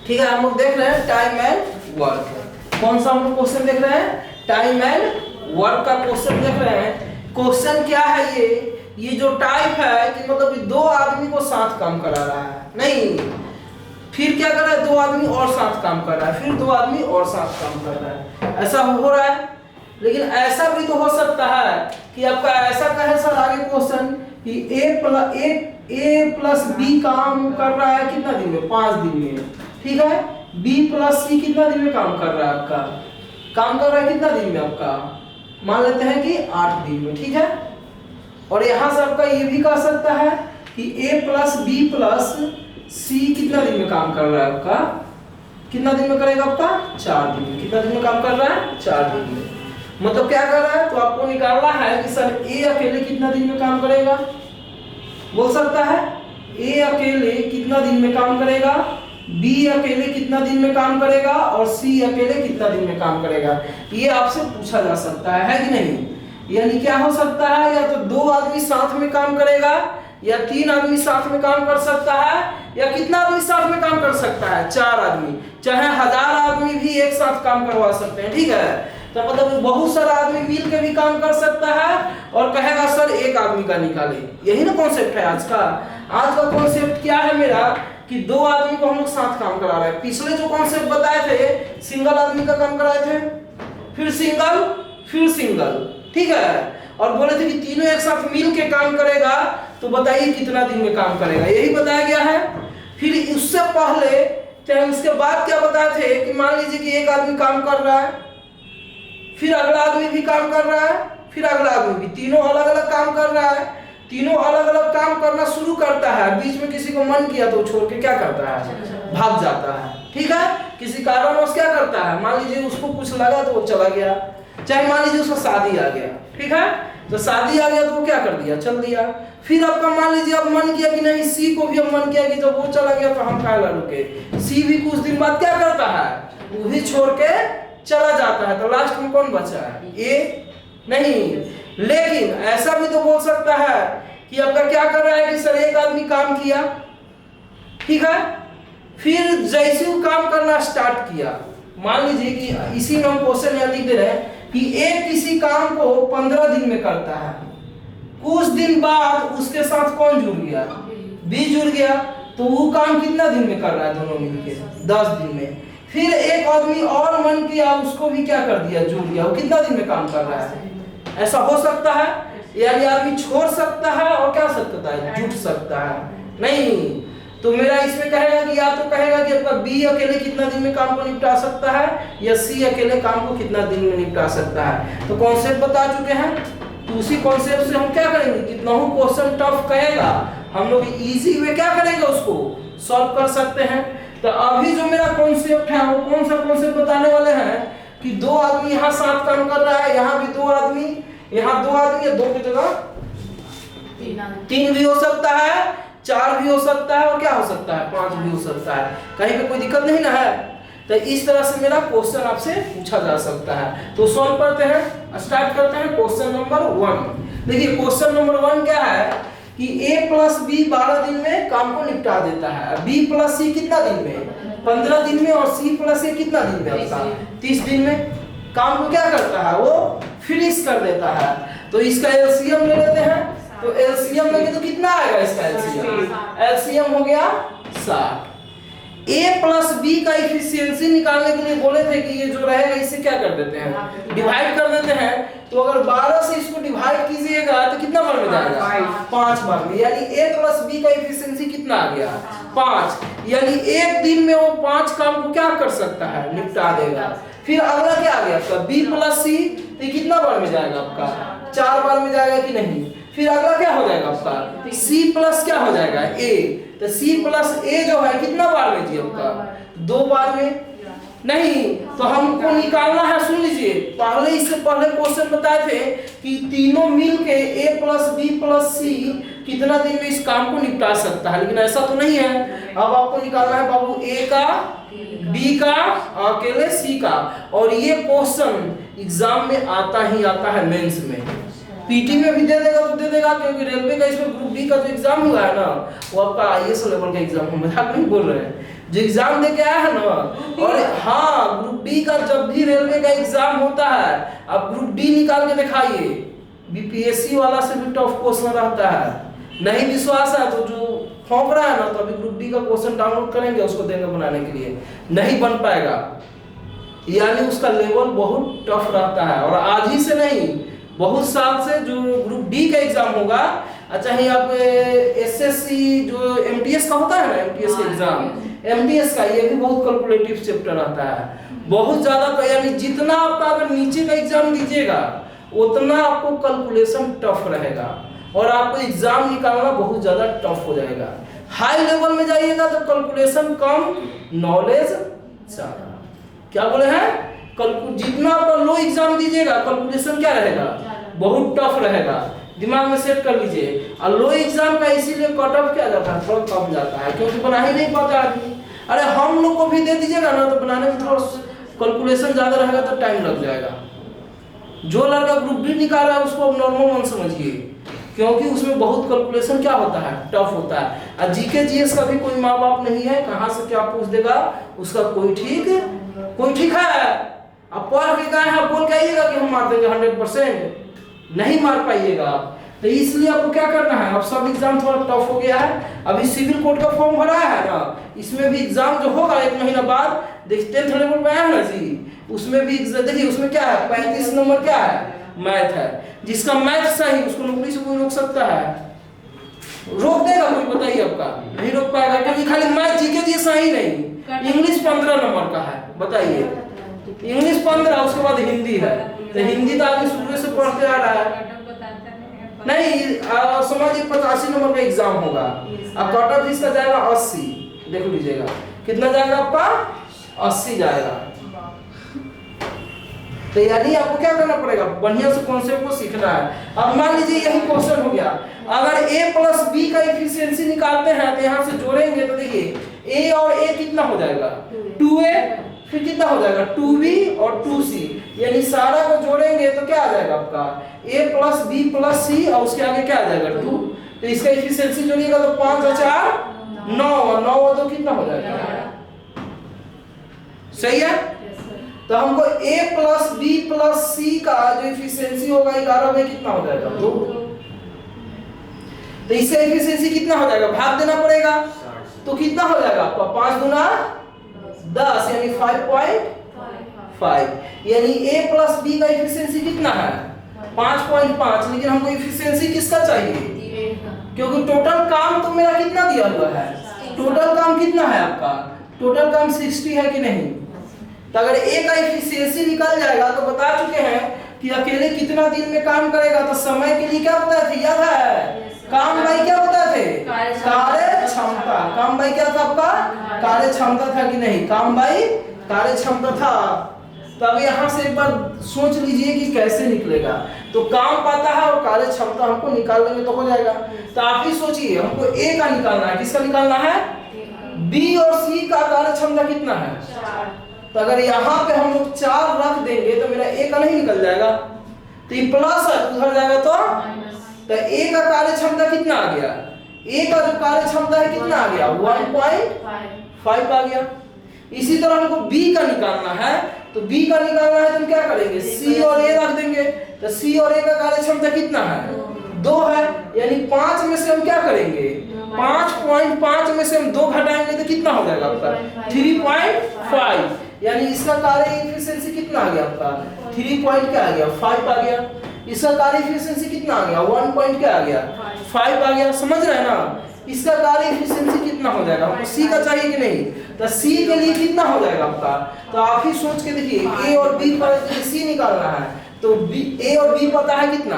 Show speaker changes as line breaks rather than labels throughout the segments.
ठीक है, हम लोग देख रहे हैं टाइम एंड वर्क। कौन सा हम लोग क्वेश्चन देख रहे हैं? टाइम एंड वर्क का क्वेश्चन देख रहे हैं। क्वेश्चन क्या है ये जो टाइप है कि मतलब दो आदमी को साथ काम करा रहा है, नहीं फिर क्या कर रहा है, दो आदमी और साथ काम कर रहा है, फिर दो आदमी और साथ काम कर रहा है, ऐसा हो रहा है। लेकिन ऐसा भी तो हो सकता है कि आपका ऐसा कहे सर आगे क्वेश्चन कि ए प्लस बी काम कर रहा है कितना दिन में? 5 दिन में। ठीक है, बी प्लस सी कितना दिन में काम कर रहा है आपका? काम कर रहा है कितना दिन में आपका? मान लेते हैं कि 8 दिन में। ठीक है, और यहां से आपका ये भी कह सकता है कि ए प्लस बी प्लस सी कितना दिन में काम कर रहा है आपका? कितना दिन में करेगा आपका? 4 दिन में। कितना दिन में काम कर रहा है? 4 दिन में। मतलब क्या कर रहा है, तो आपको निकालना है कि सर ए अकेले कितना दिन में काम करेगा। बोल सकता है ए अकेले कितना दिन में काम करेगा, बी अकेले कितना दिन में काम करेगा और सी अकेले कितना दिन में काम करेगा। ये आपसे पूछा जा सकता है कि नहीं? यानी क्या हो सकता है, या तो 2 आदमी साथ में काम करेगा, या 3 आदमी साथ में काम कर सकता है, या कितना आदमी साथ में काम कर सकता है? 4 आदमी। चाहे 1000 आदमी भी एक साथ काम करवा सकते हैं। ठीक है, तो मतलब बहुत सारा आदमी मिल के भी काम कर सकता है और कहेगा सर एक आदमी का निकाले। यही ना कॉन्सेप्ट है आज का। आज का कॉन्सेप्ट क्या है मेरा कि 2 आदमी को हम लोग साथ काम करा रहे हैं। पिछले जो कॉन्सेप्ट बताए थे, सिंगल आदमी का काम कराए थे, फिर सिंगल। ठीक है, और बोले थे कि तीनों एक साथ मिल के काम करेगा, तो बताइए कितना दिन में काम करेगा, यही बताया गया है। फिर उससे पहले चाहे उसके बाद क्या बताए थे कि मान लीजिए कि एक आदमी काम कर रहा है, फिर अगला आदमी भी काम कर रहा है, फिर अगला आदमी भी, तीनों अलग अलग काम कर रहा है। तीनों अलग अलग काम करना शुरू करता है, बीच में किसी को मन किया तो छोड़ के क्या करता है? भाग जाता है। ठीक है, किसी कारणवश क्या करता है, मान लीजिए उसको कुछ लगा तो वो चला गया, चाहे मान लीजिए उसका शादी आ गया। ठीक है, तो शादी आ गया तो वो क्या कर दिया? चल दिया। फिर आपका मान लीजिए अब मन किया कि नहीं, सी को भी अब मन किया कि जब वो चला गया तो हम क्या रुके, सी भी कुछ दिन बाद क्या करता है, वो भी छोड़ के चला जाता है। तो लास्ट में कौन बचा है? ए नहीं। लेकिन ऐसा भी तो बोल सकता है कि आपका क्या कर रहा है कि सर एक आदमी काम किया, ठीक है, फिर जैसे वो काम करना स्टार्ट किया, मान लीजिए कि इसी में हम क्वेश्चन यहाँ लिख दे रहे हैं कि एक किसी काम को 15 दिन में करता है, कुछ दिन बाद उसके साथ कौन जुड़ गया? बी जुड़ गया, तो वो काम कितना दिन में कर रहा है दोनों मिलके? 10 दिन में। फिर एक आदमी और मन किया, उसको भी क्या कर दिया? जुड़ गया, वो कितना दिन में काम कर रहा है? ऐसा हो सकता है, यानी आदमी छोड़ सकता है और क्या सकता है? जुट सकता है। नहीं, तो मेरा इसमें कहेगा कि या तो कहेगा कि आपका बी अकेले कितना दिन में काम को निपटा सकता है, या सी अकेले काम को कितना दिन में निपटा सकता है। तो कॉन्सेप्ट बता चुके हैं, तो उसी कॉन्सेप्ट से हम क्या करेंगे, कितना हो क्वेश्चन टफ कहेगा हम लोग इजी वे क्या करेंगे, उसको सॉल्व कर सकते हैं। तो अभी जो मेरा कॉन्सेप्ट है वो कौन सा कॉन्सेप्ट बताने वाले हैं कि 2 आदमी यहाँ साथ काम कर रहा है, यहाँ भी 2 आदमी, यहाँ 2 आदमी, या 2 की जगह 3 भी हो सकता है, 4 भी हो सकता है, और क्या हो सकता है? 5 भी हो सकता है। कहीं पे कोई दिक्कत नहीं ना है। तो इस तरह से मेरा क्वेश्चन आपसे पूछा जा सकता है। तो सॉल्व करते हैं, स्टार्ट करते हैं क्वेश्चन नंबर 1। देखिए क्वेश्चन नंबर 1 क्या है कि a प्लस बी 12 दिन में काम को निपटा देता है, b प्लस सी कितना दिन में? 15 दिन में, और c प्लस ए कितना दिन में आपका? 30 दिन में। काम को क्या करता है? वो फिनिश कर देता है। तो इसका एलसीएम ले लेते हैं, तो एलसीएम लेंगे तो कितना आएगा इसका एलसीएम? एलसीएम हो गया 60। a प्लस बी का इफिशियंसी निकालने के लिए बोले थे कि ये जो रहेगा इससे क्या कर देते हैं? डिवाइड कर देते हैं। तो अगर 12 से इसको डिवाइड कीजिएगा तो कितना बार में जाएगा? 5 बार में। यानी a प्लस बी का इफिशियंसी कितना आ गया? 5। यानी एक दिन में वो 5 काम को क्या कर सकता है? निपटा देगा। फिर अगला क्या आ गया आपका? b प्लस सी, तो कितना बार में जाएगा आपका? 4 बार में जाएगा कि नहीं? फिर अगला क्या हो जाएगा आपका? c प्लस क्या हो जाएगा? a। तो c प्लस a जो है कितना बार में जी आपका? 2 बार में। नहीं, तो हमको निकालना है, सुन लीजिए, पहले इससे पहले क्वेश्चन बताए थे कि तीनों मिल के a प्लस बी प्लस सी कितना दिन में इस काम को निपटा सकता है, लेकिन ऐसा तो नहीं है। अब आपको निकालना है बाबू a का, b का, अकेले c का। और ये क्वेश्चन एग्जाम में आता ही आता है, मेंस में। पीटी में भी दे देगा तो दे देगा, क्योंकि रेलवे का इसमें ग्रुप बी का जो एग्जाम हुआ है ना, वो आपका आईएएस लेवल का एग्जाम है, मजाक नहीं बोल रहे हैं। जो एग्जाम दे के आया है ना, और हाँ ग्रुप डी का जब भी रेलवे का एग्जाम होता है आप ग्रुप डी निकाल के दिखाइए, बीपीएससी वाला से भी टफ क्वेश्चन रहता है। नहीं विश्वास है तो जो फॉर्म रहा है ना, तो अभी ग्रुप डी का क्वेश्चन डाउनलोड करेंगे, उसको देंगे बनाने के लिए, नहीं बन पाएगा, यानी उसका लेवल बहुत टफ रहता है। और आज ही से नहीं, बहुत साल से जो ग्रुप डी का एग्जाम होगा, चाहे आप एसएससी जो एमटीएस का होता है ना, एमटीएस का एग्जाम, एमटीएस का ये भी बहुत कैलकुलेटिव चैप्टर रहता है, बहुत ज्यादा, यानी जितना आपका अगर नीचे का एग्जाम दीजिएगा उतना आपको कैलकुलेशन टफ रहेगा और आपको एग्जाम निकालना बहुत ज्यादा टफ हो जाएगा। हाई लेवल में जाइएगा तो कैलकुलेशन कम, नॉलेज ज्यादा। क्या बोले हैं? जितना आप लो एग्जाम दीजिएगा कैलकुलेशन क्या रहेगा, बहुत टफ रहेगा, दिमाग में सेट कर लीजिए। और लो एग्जाम का इसीलिए कट ऑफ क्या जाता है, थोड़ा कम जाता है, क्योंकि बना ही नहीं पाता आदमी। अरे हम लोग को भी दे दीजिएगा ना तो बनाने में थोड़ा कैलकुलेशन ज्यादा रहेगा तो टाइम लग जाएगा। जो लड़का ग्रुप डी निकाल रहा है उसको नॉर्मल वन समझिए, क्योंकि उसमें बहुत कैलकुलेशन क्या होता है, टफ होता है। और जीके जीएस का भी कोई माँ बाप नहीं है, कहाँ से क्या पूछ देगा उसका कोई ठीक है। आप पढ़ के गए हैं, बोल के आइएगा कि हम मार देंगे 100%, नहीं मार पाइएगा। तो इसलिए आपको क्या करना है, अब सब एग्जाम थोड़ा टफ हो गया है। अभी सिविल कोड का फॉर्म भरा है ना, इसमें भी एग्जाम जो होगा 1 महीना बाद, देखते 10th लेवल पे आया ना जी, उसमें भी देखिए उसमें क्या है, 35 नंबर क्या है, मैथ है। जिसका मैथ सही उसको नौकरी से कोई रोक सकता है, रोक देगा कोई? बताइए, आपका नहीं रोक पाएगा, क्योंकि खाली मैथ जीके जी सही नहीं, इंग्लिश 15 नंबर का है। बताइए, इंग्लिश 15, उसके बाद हिंदी है, तो हिंदी तो आदमी शुरू से पढ़ते आ रहा है। नहीं समझिए 85 नंबर का एग्जाम होगा, अब कट ऑफ इसका जाएगा 80, देख लीजिएगा कितना जाएगा आपका, 80 जाएगा। तो यानी आपको क्या करना पड़ेगा, बढ़िया से कॉन्सेप्ट को सीखना है। अब मान लीजिए यही क्वेश्चन हो गया, अगर a प्लस b का एफिशिएंसी निकालते हैं तो यहाँ से जोड़ेंगे तो देखिए a और a कितना हो जाएगा, 2a, फिर कितना हो जाएगा 2b और 2c, यानी सारा को जोड़ेंगे तो क्या आ जाएगा आपका a plus b plus c और उसके आगे क्या आ जाएगा 2। तो इसका एफिशिएंसी जोड़िएगा तो 5 और 4 9 और 9 और 2 कितना हो जाएगा, सही है। तो हमको a plus b plus c का जो एफिशिएंसी होगा 11 में कितना हो जाएगा 2। तो इसका एफिशिएंसी कितना हो जाएगा, भाग देना पड़ेगा, तो कितना हो जाएगा आपका 5 गुना 10 यानी 5.5, यानी a प्लस b का एफिशिएंसी कितना है 5.5। लेकिन हमको एफिशिएंसी किसका चाहिए, क्योंकि टोटल काम तो मेरा कितना दिया हुआ है, टोटल काम कितना है आपका, टोटल काम 60 है कि नहीं। तो अगर a का एफिशिएंसी निकल जाएगा तो बता चुके हैं कि अकेले कितना दिन में काम करेगा, तो समय के लिए क्या बताया था, याद है, काम भाई क्या बताए थे, कार्य क्षमता। काम भाई क्या था आपका, कार्य क्षमता था कि नहीं, काम भाई कार्य क्षमता था। तब यहाँ से एक बार सोच लीजिए कि कैसे निकलेगा, तो काम पाता है और कार्य क्षमता हमको निकाल लेंगे तो हो जाएगा। तो आप ही सोचिए, हमको a का निकालना है, किसका निकालना है, b और c का कार्य क्षमता कितना है। तो अगर यहाँ पे हम लोग 4 रख देंगे तो मेरा a का नहीं निकल जाएगा, तो ये प्लस है तो उधर जाएगा तो a का कार्य क्षमता कितना आ गया, a का जो कार्य क्षमता है कितना आ गया 1.5 आ गया। इसी तरह हमको b का निकालना है, तो b का निकालना है तो हम क्या करेंगे, c और a रख देंगे, तो c और a का कार्य क्षमता कितना है 2 है, यानी 5 में से हम क्या करेंगे 5.5 में से हम 2 घटाएंगे तो कितना हो जाएगा आपका 3.5, यानी इसका कार्य एफिशिएंसी कितना आ गया आपका 3 क्या आ गया 5 आ गया। इसका कार्य एफिशिएंसी कितना आ गया 1 क्या आ गया 5 आ गया, समझ रहे हैं ना। इसका कार्य एफिशिएंसी कितना हो जाएगा, आपको सी का चाहिए कि नहीं, तो सी के लिए कितना हो जाएगा आपका, तो आप ही सोच के देखिए ए और बी पर सी निकालना है, तो ए और बी पता है कितना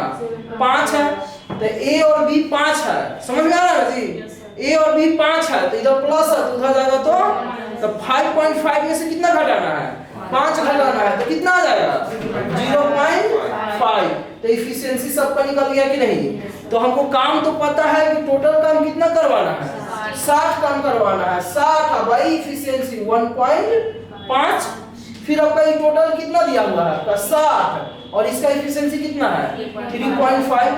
5 है, तो ए और बी 5 है, समझ में आ रहा है जी, ए और बी 5 है, तो इधर प्लस है तो उधर जाएगा तो 5.5 में से कितना घटाना है 5 घटाना है, तो कितना आ जाएगा 0.5। तो एफिशिएंसी सबका निकल गया कि नहीं। तो हमको काम तो पता है कि टोटल काम कितना करवाना है 60 काम करवाना है, 60 भाई एफिशिएंसी 1.5, फिर आपका ये टोटल कितना दिया हुआ है आपका 60 और इसका एफिशिएंसी कितना है 3.5,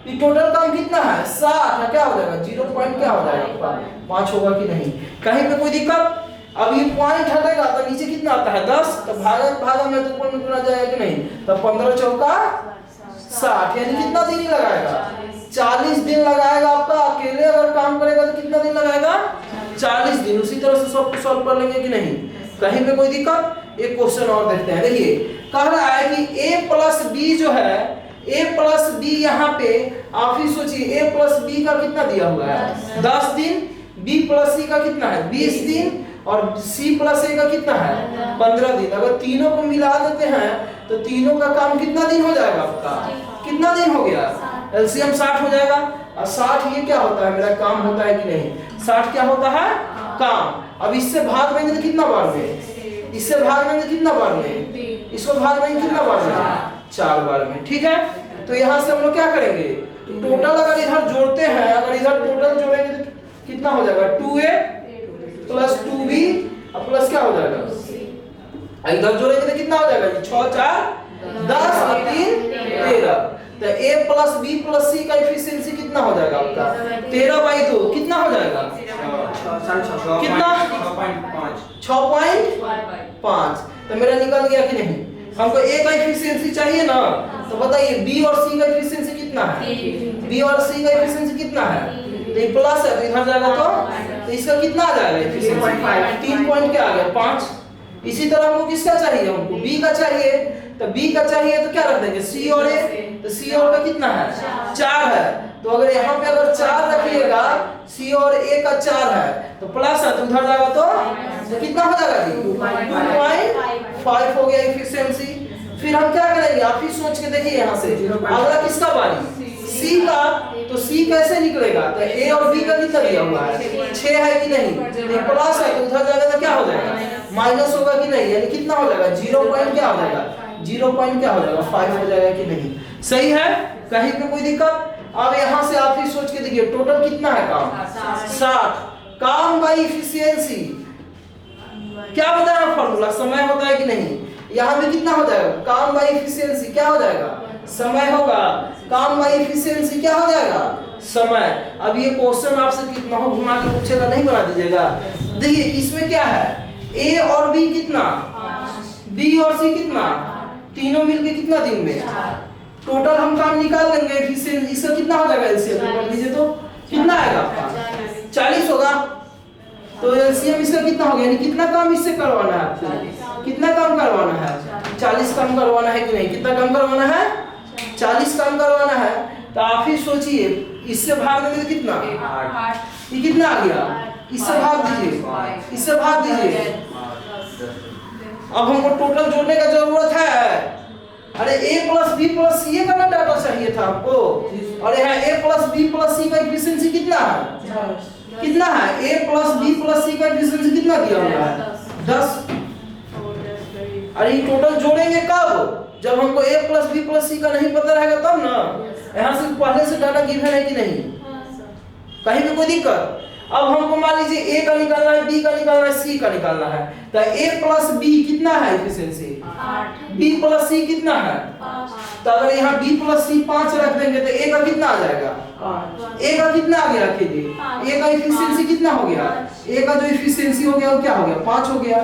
ये टोटल काम कितना है 60 क्या हो जाएगा 0. क्या हो जाएगा आपका 5 होगा कि नहीं। कहीं पे कोई दिक्कत, अब ये पॉइंट हटेगा तो नीचे कितना आता है 10, तो भागा भागा में तो ऊपर में गुना जाएगा कि नहीं, तो 15 चौका 60, यानी कितना दिन ही लगाएगा 40 दिन लगाएगा आपका। अकेले अगर काम करेगा तो कितना दिन लगाएगा 40 दिन। उसी तरह से सब सॉल्व कर लेंगे कि नहीं, कहीं पे कोई दिक्कत। एक क्वेश्चन और देखते हैं। देखिए कह रहा है कि a प्लस बी जो है, a प्लस बी यहाँ पे आप ही सोचिए a प्लस बी का कितना दिया हुआ है 10 दिन, b प्लस सी का कितना है 20 दिन, और c प्लस a का कितना है 15 दिन। अगर तीनों को मिला देते हैं तो तीनों का काम कितना दिन हो जाएगा आपका, कितना दिन हो गया, एलसीएम 60 हो जाएगा। और 60 ये क्या होता है, मेरा काम होता है कि नहीं, 60 क्या होता है काम। अब इससे भाग देंगे तो कितना बार में, इससे भाग देंगे कितना बार में, इसको भाग देंगे कितना बार में 4 बार में। ठीक है, तो यहाँ से हम लोग क्या करेंगे, टोटल अगर इधर जोड़ते हैं, अगर इधर टोटल जोड़ेंगे तो कितना हो जाएगा 2a प्लस 2b प्लस क्या हो जाएगा, इधर जोड़ेंगे तो कितना हो जाएगा 6 4 10 और 3 13। तो a plus b plus c का एफिशिएंसी कितना हो जाएगा आपका 13/2, कितना हो जाएगा कितना 6.5। तो मेरा निकल गया कि नहीं। हमको a का एफिशिएंसी चाहिए ना, तो बताइए b और c का एफिशिएंसी कितना है, b और c का एफिशिएंसी कितना है, तो ये प्लस है तो इधर जाएगा तो इसका कितना आ जाएगा एफिशिएंसी 3 पॉइंट क्या आ गया 5। इसी तरह हमको किसका चाहिए, हमको b का चाहिए, तो b का चाहिए तो क्या रख देंगे c और a, तो c और का कितना है 4 है। तो अगर यहाँ पे अगर 4 रखिएगा, c और a का 4 है तो प्लस है, तो उधर जाएगा तो कितना हो जाएगा जी 2.5 हो गया एफिशिएंसी। फिर हम क्या करेंगे, आप ही सोच के देखिए यहाँ से अगला किसका बारी C का, तो C कैसे निकलेगा, तो A और B का कितना दिया हुआ है 6 है कि नहीं, ये प्लस है तो उधर जाएगा तो क्या हो जाएगा माइनस होगा कि नहीं, यानी कितना हो जाएगा 0 पॉइंट क्या हो जाएगा 0 पॉइंट क्या हो जाएगा 5 हो जाएगा कि नहीं। सही है, कहीं पे कोई दिक्कत। अब यहाँ से आप ही सोच के देखिए टोटल कितना है काम 60, काम बाई एफिशिएंसी क्या बताया फॉर्मूला, समय होता है कि नहीं। यहाँ पे कितना हो जाएगा काम बाई एफिशिएंसी क्या हो जाएगा समय होगा, काम बाई एफिशिएंसी क्या हो जाएगा समय। अब ये क्वेश्चन आपसे कितना हो घुमा के पूछेगा, नहीं बना दीजिएगा। देखिए इसमें क्या है A और B कितना, B और C कितना, तीनों मिलके कितना दिन में, टोटल हम काम निकाल लेंगे एफिशिएंसी। इसका कितना हो जाएगा एलसीएम कर लीजिए तो कितना आएगा आपका 40 होगा। तो एलसीएम इसका कितना हो गया, यानी कितना काम इससे करवाना है आपको, कितना काम करवाना है 40 काम करवाना है कि नहीं, कितना काम करवाना है 40 काम करवाना है। तो आप ही सोचिए इससे भाग देंगे तो कितना 8, ये कितना आ गया, इससे भाग दीजिए, इससे भाग दीजिए। अब हमको टोटल जोड़ने का जरूरत है। अरे a plus b plus c का ना डाटा चाहिए था हमको, और यहाँ a plus b plus c का एफिशिएंसी कितना है, कितना है a plus b plus c का एफिशिएंसी कितना दिया हुआ है 10। अरे ये टोटल जोड़ेंगे कब, जब हमको a plus b plus c का नहीं पता रहेगा तब ना। यहाँ से पहले से डाटा गिवन है कि नहीं, कहीं पे कोई दिक्कत। अब हमको मान लीजिए a का निकालना है, b का निकालना है, c का निकालना है। तो a प्लस b कितना है एफिशिएंसी 8, b प्लस c कितना है 5। तो अगर यहाँ b प्लस c 5 रख देंगे तो a का कितना आ जाएगा 5। a का कितना आ गया रखिए, a का एफिशिएंसी कितना हो गया, a का जो एफिशिएंसी हो गया वो क्या हो गया 5 हो गया।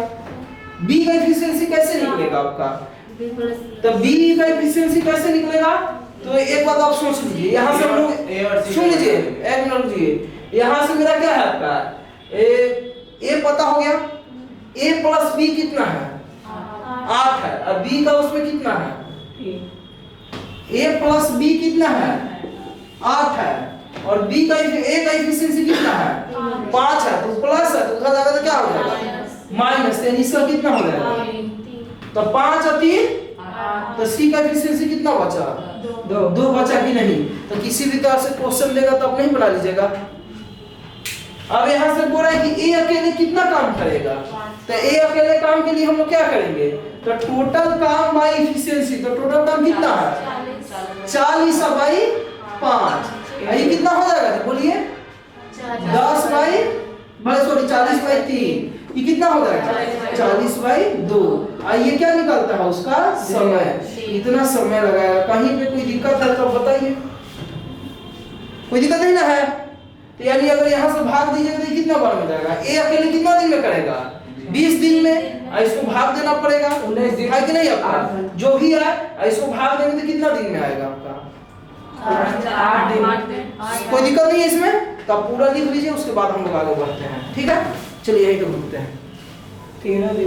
b का एफिशिएंसी कैसे निकलेगा आपका, तो b का एफिशिएंसी कैसे निकलेगा, तो एक बात आप सोच लीजिए। यहाँ से हम लोग सुन लीजिए, एक मिनट रुकिए। यहाँ से मेरा क्या है आपका a पता हो गया, a प्लस b कितना है 8 है, और b का उसमें कितना है a प्लस b कितना है 8 है, और b का a का एफिशिएंसी कितना है 5 है, तो प्लस है तो उधर जाएगा तो क्या हो जाएगा माइनस, यानी इसका कितना हो जाएगा तो 5 और 3, तो c का एफिशिएंसी कितना बचा 2 बचा कि नहीं। तो किसी भी तरह से क्वेश्चन देगा तो आप नहीं बना लीजिएगा। अब यहाँ से बोल रहा है कि a अकेले कितना काम करेगा, तो a अकेले काम के लिए हम लोग क्या करेंगे, तो टोटल काम बाई एफिशिएंसी, तो टोटल काम कितना है 40/5, ये कितना हो जाएगा बोलिए 40/3, ये कितना हो जाएगा 40/2। ये क्या निकलता है उसका समय, इतना समय लगाएगा। कहीं पे कोई दिक्कत है तो बताइए, कोई दिक्कत नहीं ना है। तो यानी अगर यहाँ से भाग दीजिएगा तो कितना बार में जाएगा, a अकेले कितना दिन में करेगा 20 दिन में इसको भाग देना पड़ेगा,
19 दिन
है कि नहीं आपका?
8 दिन।
जो भी है इसको भाग देंगे तो कितना दिन में आएगा आपका?
8 दिन।
कोई दिक्कत नहीं है इसमें, तो आप पूरा लिख लीजिए, उसके बाद हम लोग आगे बढ़ते हैं। ठीक है, चलिए यही तो रुकते हैं।
13 दिन।